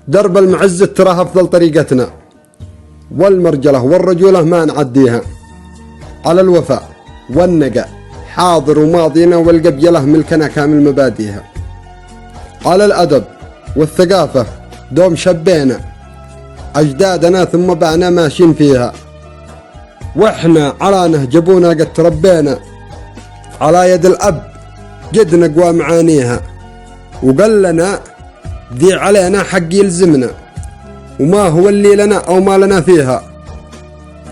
درب المعزة تراها أفضل طريقتنا، والمرجلة والرجولة ما نعديها. على الوفاء والنقاء حاضر وماضينا، والقبيلة ملكنا كامل مباديها. على الأدب والثقافة دوم شبينا، أجدادنا ثم بعنا ماشين فيها. وإحنا على نهج أبونا قد تربينا، على يد الأب قد نقوى معانيها. وقال لنا ذي علينا حق يلزمنا، وما هو اللي لنا أو ما لنا فيها.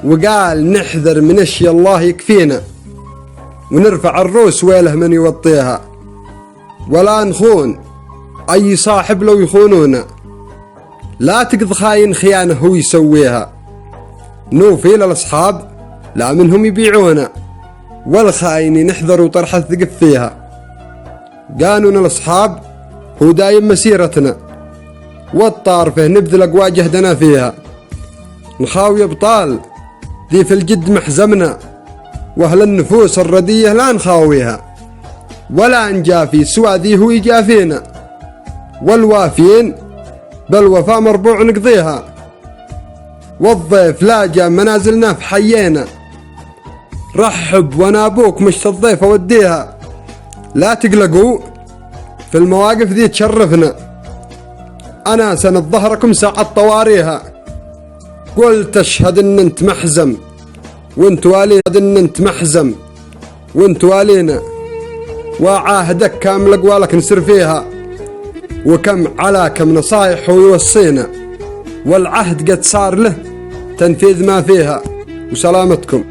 وقال نحذر من اشياء الله يكفينا، ونرفع الروس ويله من يوطيها. ولا نخون أي صاحب لو يخونونا، لا تقض خاين خيانة هو يسويها. نوفي للأصحاب لا منهم يبيعونا، والخاين نحذر وطرح الثقف فيها. قانون الأصحاب هو دايم مسيرتنا، والطارفه نبذل أقوى جهدنا فيها. نخاوي أبطال ذي في الجد محزمنا، وأهل النفوس الردية لا نخاويها. ولا نجافي سوى ذي هو يجافينا، والوافين بالوفاء مربوع نقضيها. والضيف لا جاء منازلنا في حيينا، رحب وانا ابوك مش الضيف اوديها. لا تقلقوا في المواقف ذي تشرفنا، انا سند ظهركم ساعة طواريها. قلت اشهد ان انت محزم وانت والي، ان انت محزم وانت والينا. وعاهدك كامل اقوالك نسر فيها، وكم على كم نصايح ويوصينا. والعهد قد صار له تنفيذ ما فيها. وسلامتكم.